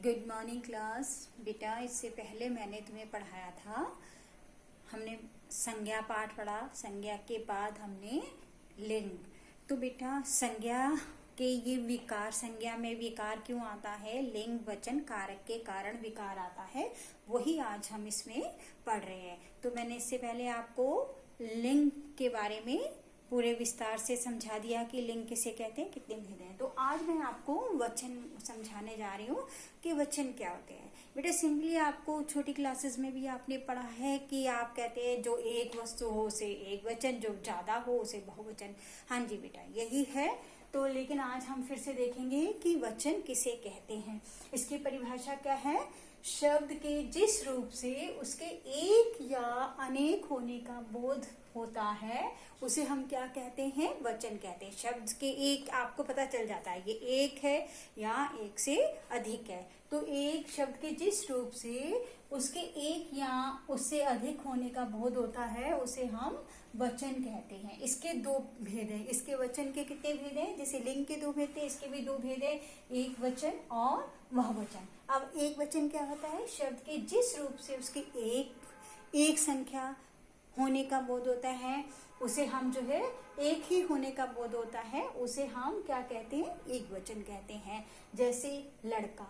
Good morning class. बेटा, इससे पहले मैंने तुम्हें पढ़ाया था, हमने संज्ञा पाठ पढ़ा। संज्ञा के बाद हमने लिंग। तो बेटा, संज्ञा के ये विकार, संज्ञा में विकार क्यों आता है, लिंग वचन कारक के कारण विकार आता है, वही आज हम इसमें पढ़ रहे हैं। तो मैंने इससे पहले आपको लिंग के बारे में पूरे विस्तार से समझा दिया कि लिंग किसे कहते हैं, कितने भेद हैं। तो आज मैं आपको वचन समझाने जा रही हूँ कि वचन क्या होते हैं। बेटा, सिंपली आपको छोटी क्लासेस में भी आपने पढ़ा है कि आप कहते हैं जो एक वस्तु हो उसे एक वचन, जो ज्यादा हो उसे बहुवचन। हाँ जी बेटा, यही है। तो लेकिन आज हम फिर से देखेंगे कि वचन किसे कहते हैं। इसकी परिभाषा क्या है? शब्द के जिस रूप से उसके एक या अनेक होने का बोध होता है उसे हम क्या कहते हैं? वचन कहते हैं। शब्द के एक आपको पता चल जाता है ये एक है या एक से अधिक है। तो एक शब्द के जिस रूप से उसके एक या उससे अधिक होने का बोध होता है उसे हम वचन कहते हैं। इसके दो भेद हैं। इसके वचन के कितने भेद हैं? जैसे लिंग के दो भेद थे, इसके भी दो भेद हैं, एक वचन और वह वचन। अब एक वचन क्या होता है? शब्द के जिस रूप से उसकी एक संख्या होने का बोध होता है उसे हम जो है एक ही होने का बोध होता है उसे हम क्या कहते हैं? एक वचन कहते हैं। जैसे लड़का,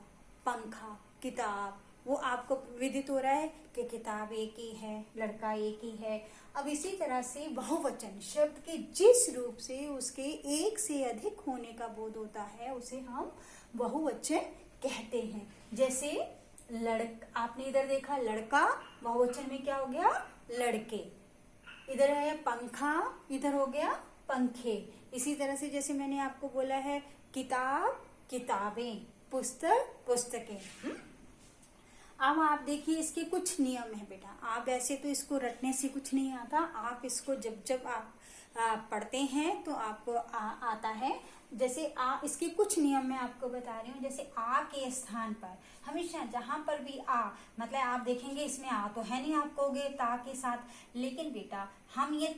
पंखा, किताब, वो आपको विदित हो रहा है कि किताब एक ही है, लड़का एक ही है। अब इसी तरह से बहुवचन, शब्द के जिस रूप से उसके एक से अधिक होने का बोध होता है उसे हम बहुवचन कहते हैं। जैसे आपने इधर देखा लड़का, बहुवचन में क्या हो गया? लड़के। इधर है पंखा, इधर हो गया पंखे। इसी तरह से जैसे मैंने आपको बोला है किताब, किताबें, पुस्तक, पुस्तकें। अब आप देखिए इसके कुछ नियम है बेटा। आप ऐसे तो इसको रटने से कुछ नहीं आता, आप इसको जब जब आप पढ़ते हैं तो आपको आता है। जैसे इसके कुछ नियम मैं आपको बता रही हूँ। जैसे आ के स्थान पर हमेशा जहां पर भी आ, मतलब आप देखेंगे इसमें आ तो है नहीं, आप कहोगे ता के साथ, लेकिन बेटा हम ये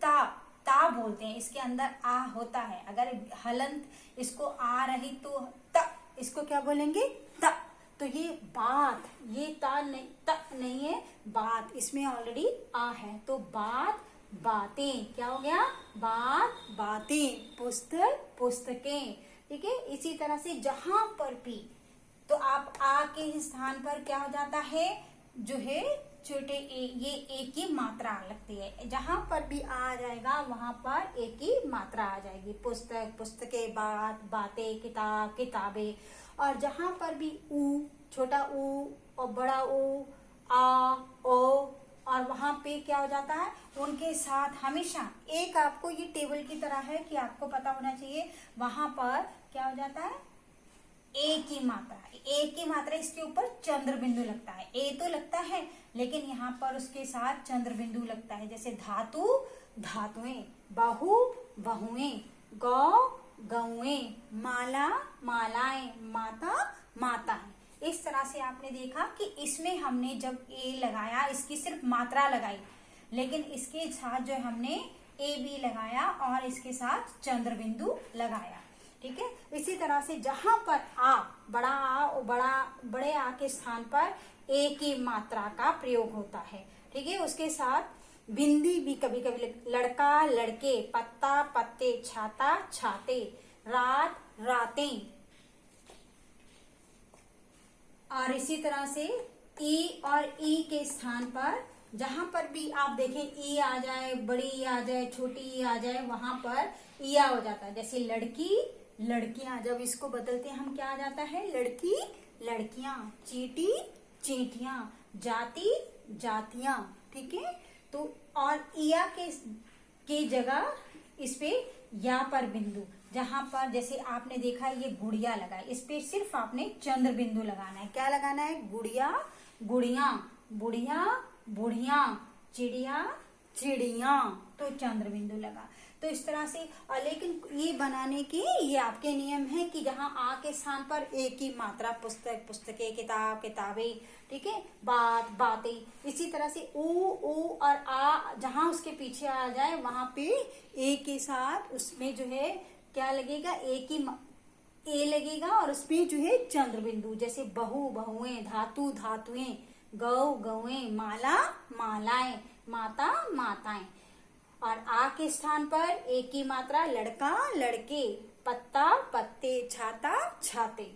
ता बोलते हैं, इसके अंदर आ होता है। अगर हलंत इसको आ रही तो त, इसको क्या बोलेंगे? त। तो ये बात, ये ता नहीं, त नहीं है, बात, इसमें ऑलरेडी आ है। तो बात, बातें, क्या हो गया? बात, बातें, पुस्तक, पुस्तकें। ठीक है। इसी तरह से जहां पर भी तो आप आ के स्थान पर क्या हो जाता है? जो है छोटे ये एक ही मात्रा लगती है। जहां पर भी आ जाएगा वहां पर एक ही मात्रा आ जाएगी। पुस्तक, पुस्तकें, बात, बातें, किताब, किताबें। और जहां पर भी ऊ, छोटा ऊ और बड़ा ऊ, आ, ओ, और वहां पे क्या हो जाता है? उनके साथ हमेशा एक, आपको ये टेबल की तरह है कि आपको पता होना चाहिए, वहां पर क्या हो जाता है? एक ही मात्रा, एक ही मात्रा, इसके ऊपर चंद्र बिंदु लगता है। ए तो लगता है लेकिन यहाँ पर उसके साथ चंद्र बिंदु लगता है। जैसे धातु, धातुएं, बहु, बहुएं, गौ, गौएं, माला, मालाएं, माता, माताएं। इस तरह से आपने देखा कि इसमें हमने जब ए लगाया, इसकी सिर्फ मात्रा लगाई, लेकिन इसके साथ जो हमने ए बी लगाया और इसके साथ चंद्र बिंदु लगाया। ठीक है। इसी तरह से जहां पर आ, बड़ा आ और बड़े आ के स्थान पर एक ही मात्रा का प्रयोग होता है। ठीक है। उसके साथ बिंदी भी कभी कभी, लड़का, लड़के, पत्ता, पत्ते, छाता, छाते, रात, रातें। और इसी तरह से ई और ई के स्थान पर जहां पर भी आप देखें ई आ जाए, बड़ी ई आ जाए, छोटी ई आ जाए, वहां पर ईया हो जाता है। जैसे लड़की, लड़कियां, जब इसको बदलते हैं हम क्या आ जाता है? लड़की, लड़कियां, चींटी, चींटियां, जाति, जातियां। ठीक है। तो और इया के जगह इस पे या पर बिंदु, जहां पर जैसे आपने देखा ये गुड़िया लगा है, इस पे सिर्फ आपने चंद्र बिंदु लगाना है। क्या लगाना है? गुड़िया, गुड़िया, बुढ़िया, बुढ़िया, चिड़िया, चिड़िया, तो चंद्र बिंदु लगा। तो इस तरह से, लेकिन ये बनाने के ये आपके नियम है कि जहां आ के स्थान पर एक ही मात्रा, पुस्तक, पुस्तकें, किताब, किताबें, ठीक है, बात, बातें। इसी तरह से ओ और आ जहां उसके पीछे आ जाए वहां पे ए के साथ उसमें जो है क्या लगेगा? एक ही ए लगेगा और उसमें जो है चंद्र बिंदु, जैसे बहु बहुएं, धातु धातुएं, गौ गौएं, माला मालाएं, माता माताएं। और आ के स्थान पर एक की मात्रा लड़का लड़के, पत्ता पत्ते, छाता छाते।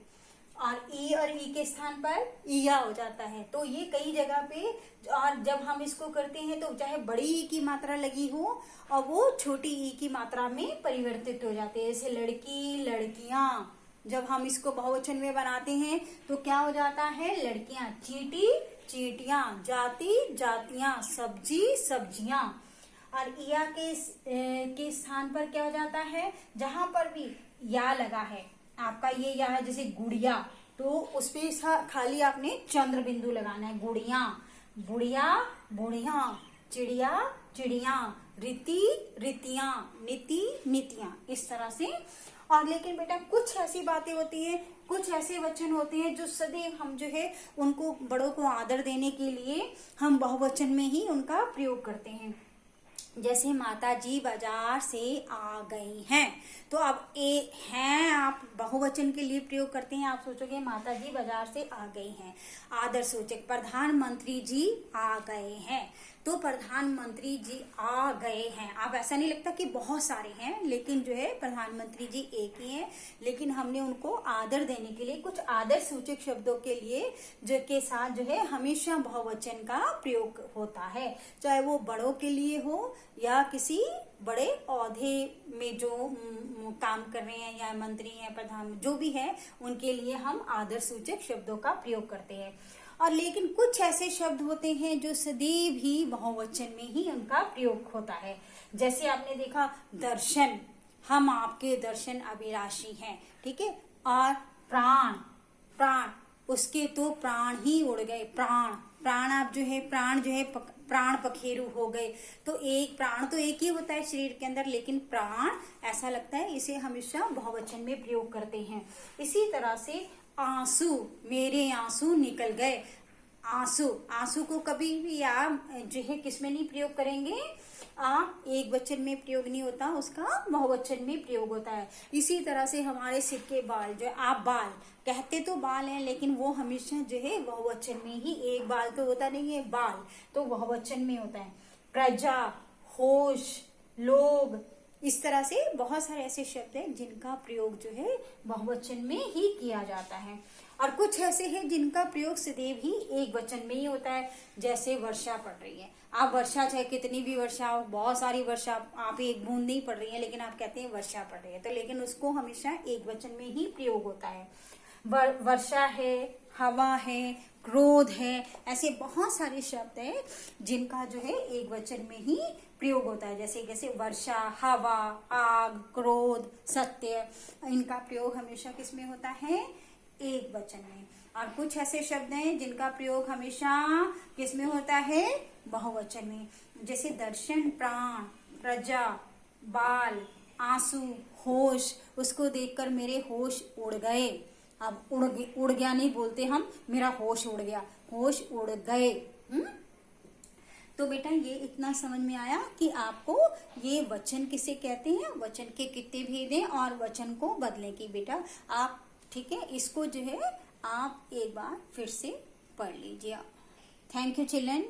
और ई और ई के स्थान पर ईया हो जाता है। तो ये कई जगह पे, और जब हम इसको करते हैं तो चाहे बड़ी ई की मात्रा लगी हो और वो छोटी ई की मात्रा में परिवर्तित हो जाते हैं। जैसे लड़की लड़कियां, जब हम इसको बहुवचन में बनाते हैं तो क्या हो जाता है, लड़कियां, चींटी चींटियां, जाति जातियां, सब्जी सब्जियां। और इया के स्थान पर क्या हो जाता है, जहां पर भी या लगा है, आपका ये या है, जैसे गुड़िया, तो उस पे खाली आपने चंद्र बिंदु लगाना है। गुड़िया बुढ़िया बुढ़िया, चिड़िया चिड़िया, रीति रीतियां, नीति नीतियां, इस तरह से। और लेकिन बेटा कुछ ऐसी बातें होती है, कुछ ऐसे वचन होते हैं जो सदैव हम जो है उनको, बड़ों को आदर देने के लिए हम बहुवचन में ही उनका प्रयोग करते हैं। जैसे माता जी बाजार से आ गई हैं, तो अब ए हैं आप बहुवचन के लिए प्रयोग करते हैं। आप सोचोगे माता जी बाजार से आ गई हैं। आदर सूचक, प्रधानमंत्री जी आ गए हैं, तो प्रधानमंत्री जी आ गए हैं। अब ऐसा नहीं लगता कि बहुत सारे हैं, लेकिन जो है प्रधानमंत्री जी एक ही हैं, लेकिन हमने उनको आदर देने के लिए कुछ आदर सूचक शब्दों के लिए जो के साथ जो है हमेशा बहुवचन का प्रयोग होता है, चाहे वो बड़ों के लिए हो या किसी बड़े औहदे में जो काम कर रहे हैं, या मंत्री हैं, प्रधान, जो भी है, उनके लिए हम आदर सूचक शब्दों का प्रयोग करते हैं। और लेकिन कुछ ऐसे शब्द होते हैं जो सदैव ही बहुवचन में ही उनका प्रयोग होता है। जैसे आपने देखा दर्शन, हम आपके दर्शन अभिलाषी हैं, ठीक है। और प्राण, प्राण, उसके तो प्राण ही उड़ गए, प्राण, प्राण आप जो है, प्राण जो है प्राण पखेरु हो गए। तो एक प्राण तो एक ही होता है शरीर के अंदर, लेकिन प्राण ऐसा लगता है, इसे हमेशा बहुवचन में प्रयोग करते हैं। इसी तरह से आंसू, मेरे आंसू निकल गए। आंसू, आंसू को कभी भी आप जो है किसमें नहीं प्रयोग करेंगे, आप एक वचन में प्रयोग नहीं होता, उसका बहुवचन में प्रयोग होता है। इसी तरह से हमारे सिर के बाल, जो आप बाल कहते तो बाल हैं, लेकिन वो हमेशा जो है बहुवचन में ही, एक बाल तो होता नहीं है, बाल तो बहुवचन में होता है। प्रजा, होश, लोग, इस तरह से बहुत सारे ऐसे शब्द हैं जिनका प्रयोग जो है बहुवचन में ही किया जाता है। और कुछ ऐसे हैं जिनका प्रयोग सदैव ही एक वचन में ही होता है। जैसे वर्षा पड़ रही है, आप वर्षा, चाहे कितनी भी वर्षा हो, बहुत सारी वर्षा, आप एक बूंद नहीं पड़ रही है, लेकिन आप कहते हैं वर्षा पड़ रही है, तो लेकिन उसको हमेशा एक वचन में ही प्रयोग होता है। वर्षा है, हवा है, क्रोध है, ऐसे बहुत सारे शब्द हैं जिनका जो है एक वचन में ही प्रयोग होता है। जैसे जैसे वर्षा, हवा, आग, क्रोध, सत्य, इनका प्रयोग हमेशा किस में होता है, एक वचन में। और कुछ ऐसे शब्द हैं जिनका प्रयोग हमेशा किस में होता है, बहुवचन में। जैसे दर्शन, प्राण, प्रजा, बाल, आंसू, होश, उसको देखकर मेरे होश उड़ गए। अब उड़ गया नहीं बोलते हम, मेरा होश उड़ गया, होश उड़ गए। तो बेटा ये इतना समझ में आया कि आपको ये वचन किसे कहते हैं, वचन के कितने भेद हैं और वचन को बदलने की बेटा आप, ठीक है, इसको जो है आप एक बार फिर से पढ़ लीजिए। Thank you children.